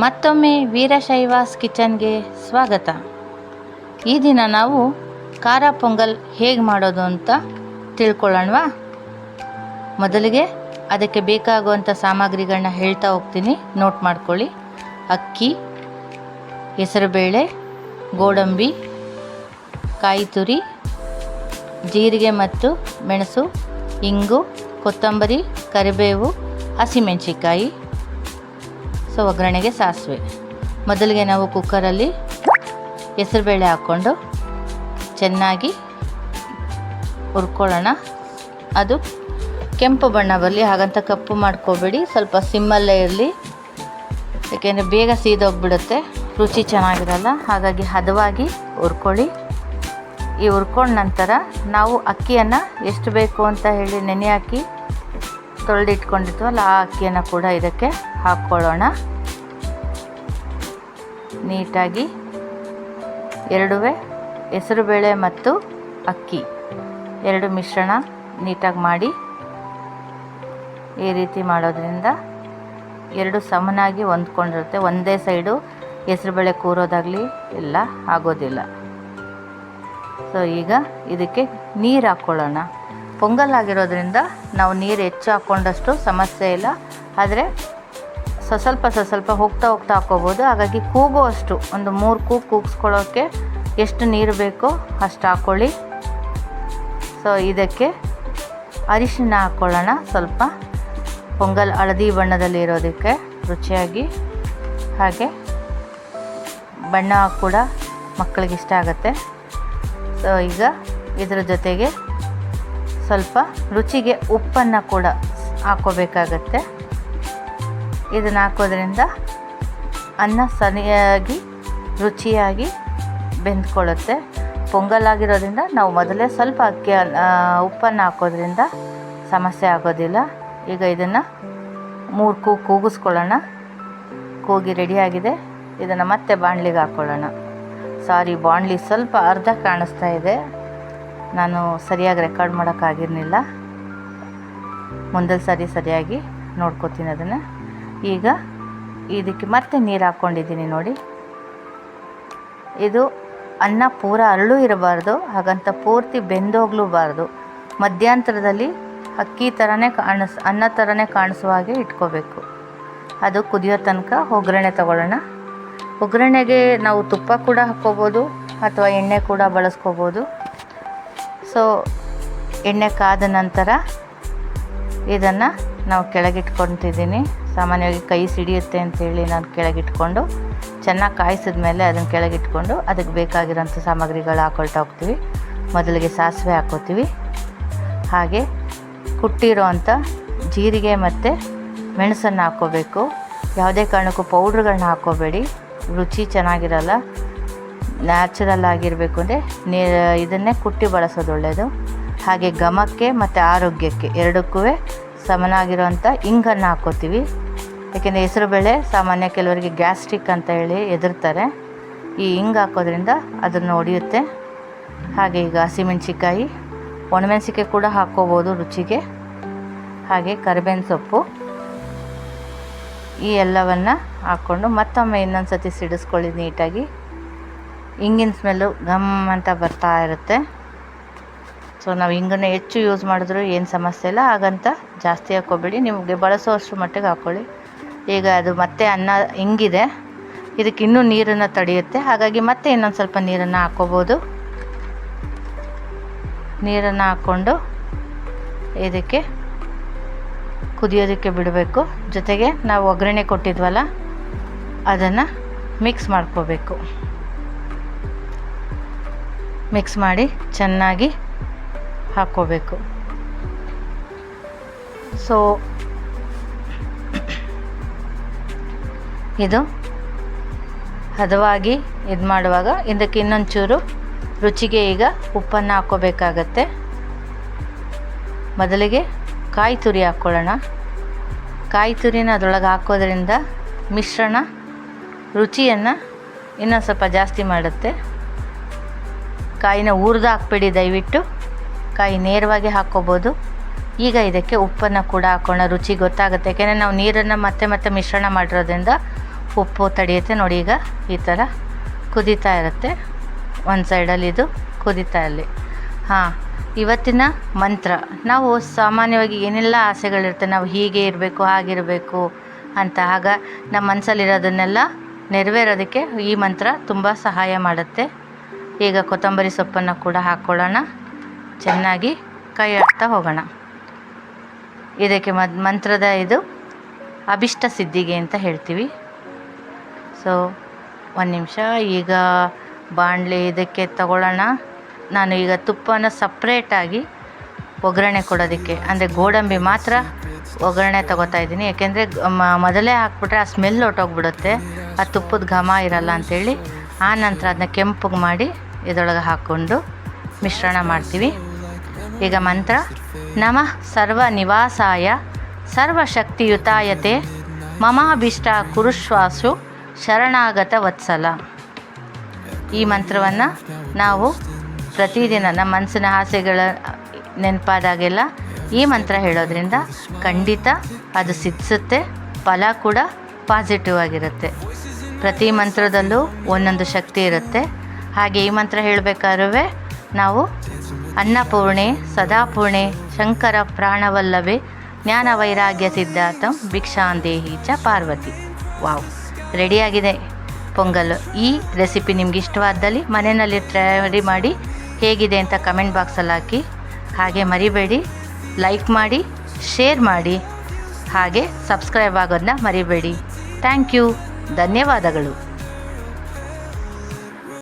ಮತ್ತೊಮ್ಮೆ ವೀರಶೈವಾಸ್ ಕಿಚನ್ಗೆ ಸ್ವಾಗತ. ಈ ದಿನ ನಾವು ಖಾರ ಪೊಂಗಲ್ ಹೇಗೆ ಮಾಡೋದು ಅಂತ ತಿಳ್ಕೊಳ್ಳೋಣವಾ? ಮೊದಲಿಗೆ ಅದಕ್ಕೆ ಬೇಕಾಗುವಂಥ ಸಾಮಗ್ರಿಗಳನ್ನ ಹೇಳ್ತಾ ಹೋಗ್ತೀನಿ, ನೋಟ್ ಮಾಡ್ಕೊಳ್ಳಿ. ಅಕ್ಕಿ, ಹೆಸರುಬೇಳೆ, ಗೋಡಂಬಿ, ಕಾಯಿ ತುರಿ, ಜೀರಿಗೆ ಮತ್ತು ಮೆಣಸು, ಇಂಗು, ಕೊತ್ತಂಬರಿ, ಕರಿಬೇವು, ಹಸಿಮೆಣಸಿಕಾಯಿ, ಒಗ್ಗರಣೆಗೆ ಸಾಸಿವೆ. ಮೊದಲಿಗೆ ನಾವು ಕುಕ್ಕರಲ್ಲಿ ಹೆಸರುಬೇಳೆ ಹಾಕ್ಕೊಂಡು ಚೆನ್ನಾಗಿ ಹುರ್ಕೊಳ್ಳೋಣ. ಅದು ಕೆಂಪು ಬಣ್ಣ ಬರಲಿ, ಹಾಗಂತ ಕಪ್ಪು ಮಾಡ್ಕೋಬೇಡಿ, ಸ್ವಲ್ಪ ಸಿಮ್ಮಲ್ಲೇ ಇರಲಿ, ಏಕೆಂದರೆ ಬೇಗ ಸೀದೋಗ್ಬಿಡುತ್ತೆ, ರುಚಿ ಚೆನ್ನಾಗಿರಲ್ಲ. ಹಾಗಾಗಿ ಹದವಾಗಿ ಹುರ್ಕೊಳ್ಳಿ. ಈ ಹುರ್ಕೊಂಡ ನಂತರ ನಾವು ಅಕ್ಕಿಯನ್ನು ಎಷ್ಟು ಬೇಕು ಅಂತ ಹೇಳಿ ನೆನೆ ಹಾಕಿ ತೊಳೆದಿಟ್ಕೊಂಡಿರ್ತೀವಲ್ಲ, ಆ ಅಕ್ಕಿಯನ್ನು ಕೂಡ ಇದಕ್ಕೆ ಹಾಕ್ಕೊಳ್ಳೋಣ. ನೀಟಾಗಿ ಎರಡೂ ಹೆಸರುಬೇಳೆ ಮತ್ತು ಅಕ್ಕಿ ಎರಡು ಮಿಶ್ರಣ ನೀಟಾಗಿ ಮಾಡಿ, ಈ ರೀತಿ ಮಾಡೋದ್ರಿಂದ ಎರಡು ಸಮನಾಗಿ ಹೊಂದ್ಕೊಂಡಿರುತ್ತೆ. ಒಂದೇ ಸೈಡು ಹೆಸರುಬೇಳೆ ಕೂರೋದಾಗಲಿ ಎಲ್ಲ ಆಗೋದಿಲ್ಲ. ಈಗ ಇದಕ್ಕೆ ನೀರು ಹಾಕ್ಕೊಳ್ಳೋಣ. ಪೊಂಗಲ್ ಆಗಿರೋದ್ರಿಂದ ನಾವು ನೀರು ಹೆಚ್ಚು ಹಾಕ್ಕೊಂಡಷ್ಟು ಸಮಸ್ಯೆ ಇಲ್ಲ, ಆದರೆ ಸ್ವಲ್ಪ ಹೋಗ್ತಾ ಹಾಕ್ಕೋಬೋದು. ಹಾಗಾಗಿ ಕೂಗುವಷ್ಟು ಒಂದು 3 ಕೂಗಿಸ್ಕೊಳ್ಳೋಕ್ಕೆ ಎಷ್ಟು ನೀರು ಬೇಕೋ ಅಷ್ಟು ಹಾಕ್ಕೊಳ್ಳಿ. ಇದಕ್ಕೆ ಅರಿಶಿನ ಹಾಕ್ಕೊಳ್ಳೋಣ, ಸ್ವಲ್ಪ ಪೊಂಗಲ್ ಹಳದಿ ಬಣ್ಣದಲ್ಲಿ ಇರೋದಕ್ಕೆ ರುಚಿಯಾಗಿ. ಹಾಗೆ ಬಣ್ಣ ಕೂಡ ಮಕ್ಕಳಿಗೆ ಇಷ್ಟ ಆಗುತ್ತೆ. ಈಗ ಇದರ ಜೊತೆಗೆ ಸ್ವಲ್ಪ ರುಚಿಗೆ ಉಪ್ಪನ್ನು ಕೂಡ ಹಾಕ್ಕೋಬೇಕಾಗತ್ತೆ. ಇದನ್ನು ಹಾಕೋದ್ರಿಂದ ಅನ್ನ ಸರಿಯಾಗಿ ರುಚಿಯಾಗಿ ಬೆಂದ್ಕೊಳ್ಳುತ್ತೆ. ಪೊಂಗಲ್ ಆಗಿರೋದ್ರಿಂದ ನಾವು ಮೊದಲೇ ಸ್ವಲ್ಪ ಉಪ್ಪನ್ನು ಹಾಕೋದ್ರಿಂದ ಸಮಸ್ಯೆ ಆಗೋದಿಲ್ಲ. ಈಗ ಇದನ್ನು 3 ಕೂಗಿಸ್ಕೊಳ್ಳೋಣ. ಕೂಗಿ ರೆಡಿಯಾಗಿದೆ. ಇದನ್ನು ಮತ್ತೆ ಬಾಣಲಿಗೆ ಹಾಕ್ಕೊಳ್ಳೋಣ. ಬಾಣಲಿ ಸ್ವಲ್ಪ ಅರ್ಧ ಕಾಣಿಸ್ತಾ ಇದೆ, ನಾನು ಸರಿಯಾಗಿ ರೆಕಾರ್ಡ್ ಮಾಡೋಕ್ಕಾಗಿರಲಿಲ್ಲ. ಮುಂದೆ ಸರಿಯಾಗಿ ನೋಡ್ಕೋತೀನಿ ಅದನ್ನು. ಈಗ ಇದಕ್ಕೆ ಮತ್ತೆ ನೀರು ಹಾಕ್ಕೊಂಡಿದ್ದೀನಿ ನೋಡಿ. ಇದು ಅನ್ನ ಪೂರ ಅರಳು ಇರಬಾರ್ದು, ಹಾಗಂತ ಪೂರ್ತಿ ಬೆಂದೋಗ್ಲೂಬಾರ್ದು. ಮಧ್ಯಂತರದಲ್ಲಿ ಅಕ್ಕಿ ಥರನೇ ಅನ್ನ ಥರನೇ ಕಾಣಿಸುವ ಹಾಗೆ ಇಟ್ಕೋಬೇಕು. ಅದು ಕುದಿಯೋ ತನಕ ಒಗ್ಗರಣೆ ತಗೊಳ್ಳೋಣ. ಒಗ್ಗರಣೆಗೆ ನಾವು ತುಪ್ಪ ಕೂಡ ಹಾಕ್ಕೋಬೋದು ಅಥವಾ ಎಣ್ಣೆ ಕೂಡ ಬಳಸ್ಕೋಬೋದು. ಎಣ್ಣೆ ಕಾದ ನಂತರ ಇದನ್ನು ನಾವು ಕೆಳಗಿಟ್ಕೊತಿದ್ದೀನಿ. ಸಾಮಾನ್ಯವಾಗಿ ಕೈ ಸಿಡಿಯುತ್ತೆ ಅಂತೇಳಿ ನಾನು ಕೆಳಗಿಟ್ಕೊಂಡು ಚೆನ್ನಾಗಿ ಕಾಯಿಸಿದ ಮೇಲೆ ಅದನ್ನು ಕೆಳಗಿಟ್ಕೊಂಡು ಅದಕ್ಕೆ ಬೇಕಾಗಿರೋಂಥ ಸಾಮಗ್ರಿಗಳು ಹಾಕ್ಕೊಳ್ತಾ ಹೋಗ್ತೀವಿ. ಮೊದಲಿಗೆ ಸಾಸಿವೆ ಹಾಕ್ಕೋತೀವಿ. ಹಾಗೆ ಕುಟ್ಟಿರೋ ಅಂಥ ಜೀರಿಗೆ ಮತ್ತು ಮೆಣಸನ್ನು ಹಾಕ್ಕೋಬೇಕು. ಯಾವುದೇ ಕಾರಣಕ್ಕೂ ಪೌಡ್ರ್ಗಳನ್ನ ಹಾಕ್ಕೋಬೇಡಿ, ರುಚಿ ಚೆನ್ನಾಗಿರಲ್ಲ. ನ್ಯಾಚುರಲ್ ಆಗಿರಬೇಕು ಅಂದರೆ ಇದನ್ನೇ ಕುಟ್ಟಿ ಬಳಸೋದು ಒಳ್ಳೆಯದು. ಹಾಗೆ ಘಮಕ್ಕೆ ಮತ್ತು ಆರೋಗ್ಯಕ್ಕೆ ಎರಡಕ್ಕೂ ಸಮನಾಗಿರೋಂಥ ಇಂಗನ್ನು ಹಾಕ್ಕೋತೀವಿ. ಏಕೆಂದರೆ ಹೆಸರುಬೇಳೆ ಸಾಮಾನ್ಯ ಕೆಲವರಿಗೆ ಗ್ಯಾಸ್ಟ್ರಿಕ್ ಅಂತ ಹೇಳಿ ಹೆದರ್ತಾರೆ. ಈ ಇಂಗು ಹಾಕೋದ್ರಿಂದ ಅದನ್ನು ಹೊಡೆಯುತ್ತೆ. ಹಾಗೆ ಈಗ ಹಸಿಮೆಣಸಿಕಾಯಿ, ಒಣಮೆಣಸಿಕಾಯಿ ಕೂಡ ಹಾಕ್ಕೋಬೋದು ರುಚಿಗೆ. ಹಾಗೆ ಕರಿಬೇವಿನ ಸೊಪ್ಪು, ಈ ಎಲ್ಲವನ್ನು ಹಾಕ್ಕೊಂಡು ಮತ್ತೊಮ್ಮೆ ಇನ್ನೊಂದು ಸತಿ ಸಿಡಿಸ್ಕೊಳ್ಳಿ ನೀಟಾಗಿ. ಇಂಗಿನ ಸ್ಮೆಲ್ಲು ಘಮ್ ಅಂತ ಬರ್ತಾ ಇರುತ್ತೆ. ನಾವು ಇಂಗನ್ನು ಹೆಚ್ಚು ಯೂಸ್ ಮಾಡಿದ್ರು ಏನು ಸಮಸ್ಯೆ ಇಲ್ಲ, ಹಾಗಂತ ಜಾಸ್ತಿ ಹಾಕ್ಕೋಬೇಡಿ, ನಿಮಗೆ ಬಳಸೋಷ್ಟು ಮಟ್ಟಿಗೆ ಹಾಕ್ಕೊಳ್ಳಿ. ಈಗ ಅದು ಮತ್ತೆ ಅನ್ನ ಇಂಗಿದೆ, ಇದಕ್ಕೆ ಇನ್ನೂ ನೀರನ್ನು ತಡೆಯುತ್ತೆ. ಹಾಗಾಗಿ ಮತ್ತೆ ಇನ್ನೊಂದು ಸ್ವಲ್ಪ ನೀರನ್ನು ಹಾಕ್ಕೋಬೋದು. ನೀರನ್ನು ಹಾಕ್ಕೊಂಡು ಇದಕ್ಕೆ ಕುದಿಯೋದಕ್ಕೆ ಬಿಡಬೇಕು. ಜೊತೆಗೆ ನಾವು ಒಗ್ಗರಣೆ ಕೊಟ್ಟಿದ್ವಲ್ಲ ಅದನ್ನು ಮಿಕ್ಸ್ ಮಾಡ್ಕೋಬೇಕು. ಮಿಕ್ಸ್ ಮಾಡಿ ಚೆನ್ನಾಗಿ ಹಾಕ್ಕೋಬೇಕು. ಇದು ಹದವಾಗಿ ಇದು ಮಾಡುವಾಗ ಇದಕ್ಕೆ ಇನ್ನೊಂಚೂರು ರುಚಿಗೆ ಈಗ ಉಪ್ಪನ್ನು ಹಾಕ್ಕೋಬೇಕಾಗತ್ತೆ. ಮೊದಲಿಗೆ ಕಾಯಿ ತುರಿ ಹಾಕ್ಕೊಳ್ಳೋಣ. ಕಾಯಿ ತುರಿನ ಅದರೊಳಗೆ ಹಾಕೋದ್ರಿಂದ ಮಿಶ್ರಣ ರುಚಿಯನ್ನು ಇನ್ನೊಂದು ಸ್ವಲ್ಪ ಜಾಸ್ತಿ ಮಾಡುತ್ತೆ. ಕಾಯಿನ ಹುರಿದು ಹಾಕ್ಬೇಡಿ ದಯವಿಟ್ಟು, ಕಾಯಿ ನೇರವಾಗಿ ಹಾಕ್ಕೋಬೋದು. ಈಗ ಇದಕ್ಕೆ ಉಪ್ಪನ್ನು ಕೂಡ ಹಾಕೋಣ, ರುಚಿ ಗೊತ್ತಾಗುತ್ತೆ. ಯಾಕೆಂದರೆ ನಾವು ನೀರನ್ನು ಮತ್ತೆ ಮಿಶ್ರಣ ಮಾಡಿರೋದ್ರಿಂದ ಉಪ್ಪು ತಡೆಯುತ್ತೆ ನೋಡಿ. ಈಗ ಈ ಥರ ಕುದೀತಾ ಇರುತ್ತೆ, ಒಂದು ಸೈಡಲ್ಲಿ ಇದು ಕುದೀತಾ ಇರಲಿ. ಹಾಂ, ಇವತ್ತಿನ ಮಂತ್ರ, ನಾವು ಸಾಮಾನ್ಯವಾಗಿ ಏನೆಲ್ಲ ಆಸೆಗಳಿರುತ್ತೆ, ನಾವು ಹೀಗೆ ಇರಬೇಕು ಹಾಗಿರಬೇಕು ಅಂತ. ಆಗ ನಮ್ಮ ಮನಸ್ಸಲ್ಲಿರೋದನ್ನೆಲ್ಲ ನೆರವೇರೋದಕ್ಕೆ ಈ ಮಂತ್ರ ತುಂಬ ಸಹಾಯ ಮಾಡುತ್ತೆ. ಈಗ ಕೊತ್ತಂಬರಿ ಸೊಪ್ಪನ್ನು ಕೂಡ ಹಾಕ್ಕೊಳ್ಳೋಣ, ಚೆನ್ನಾಗಿ ಕೈ ಆಡ್ತಾ ಹೋಗೋಣ. ಇದಕ್ಕೆ ಮಂತ್ರದ ಇದು ಅಭಿಷ್ಟ ಸಿದ್ಧಿಗೆ ಅಂತ ಹೇಳ್ತೀವಿ. ಸೊ ಒಂದು ನಿಮಿಷ, ಈಗ ಬಾಣಲೆ ಇದಕ್ಕೆ ತಗೊಳ್ಳೋಣ. ನಾನು ಈಗ ತುಪ್ಪನ ಸಪ್ರೇಟಾಗಿ ಒಗ್ಗರಣೆ ಕೊಡೋದಕ್ಕೆ, ಅಂದರೆ ಗೋಡಂಬಿ ಮಾತ್ರ ಒಗ್ಗರಣೆ ತಗೋತಾ ಇದ್ದೀನಿ. ಯಾಕೆಂದರೆ ಮೊದಲೇ ಹಾಕ್ಬಿಟ್ರೆ ಆ ಸ್ಮೆಲ್ ಹೊಟ್ಟೋಗ್ಬಿಡುತ್ತೆ, ಆ ತುಪ್ಪದ ಘಮ ಇರಲ್ಲ ಅಂಥೇಳಿ. ಆ ನಂತರ ಅದನ್ನ ಕೆಂಪಗೆ ಮಾಡಿ ಇದರೊಳಗೆ ಹಾಕ್ಕೊಂಡು ಮಿಶ್ರಣ ಮಾಡ್ತೀವಿ. ಈಗ ಮಂತ್ರ: ನಮಃ ಸರ್ವ ನಿವಾಸಾಯ ಸರ್ವಶಕ್ತಿಯುತಾಯತೆ ಮಮಾಭೀಷ್ಟ ಕುರುಶ್ವಾಸು ಶರಣಾಗತ ವತ್ಸಲ. ಈ ಮಂತ್ರವನ್ನು ನಾವು ಪ್ರತಿದಿನ ನಮ್ಮ ಮನಸ್ಸಿನ ಆಸೆಗಳ ನೆನಪಾದಾಗೆಲ್ಲ ಈ ಮಂತ್ರ ಹೇಳೋದ್ರಿಂದ ಖಂಡಿತ ಅದು ಸಿದ್ಧಿಸುತ್ತೆ, ಫಲ ಕೂಡ ಪಾಸಿಟಿವ್ ಆಗಿರುತ್ತೆ. ಪ್ರತಿ ಮಂತ್ರದಲ್ಲೂ ಒಂದೊಂದು ಶಕ್ತಿ ಇರುತ್ತೆ. ಹಾಗೆ ಈ ಮಂತ್ರ ಹೇಳಬೇಕಾದ್ರೂ ನಾವು ಅನ್ನಪೂರ್ಣೆ ಸದಾಪೂರ್ಣೆ ಶಂಕರ ಪ್ರಾಣವಲ್ಲಭೆ ಜ್ಞಾನ ವೈರಾಗ್ಯ ಸಿದ್ಧಾರ್ಥಂ ಭಿಕ್ಷಾಂದೇಹಿ ಚ ಪಾರ್ವತಿ. ವಾವ್, ರೆಡಿಯಾಗಿದೆ ಪೊಂಗಲ್. ಈ ರೆಸಿಪಿ ನಿಮ್ಗೆ ಇಷ್ಟವಾದಲ್ಲಿ ಮನೆಯಲ್ಲಿ ಟ್ರೈ ಮಾಡಿ ಹೇಗಿದೆ ಅಂತ ಕಮೆಂಟ್ ಬಾಕ್ಸಲ್ಲಿ ಹಾಕಿ. ಹಾಗೆ ಮರಿಬೇಡಿ, ಲೈಕ್ ಮಾಡಿ, ಶೇರ್ ಮಾಡಿ, ಹಾಗೆ ಸಬ್ಸ್ಕ್ರೈಬ್ ಆಗೋದನ್ನ ಮರಿಬೇಡಿ. ಥ್ಯಾಂಕ್ ಯು, ಧನ್ಯವಾದಗಳು.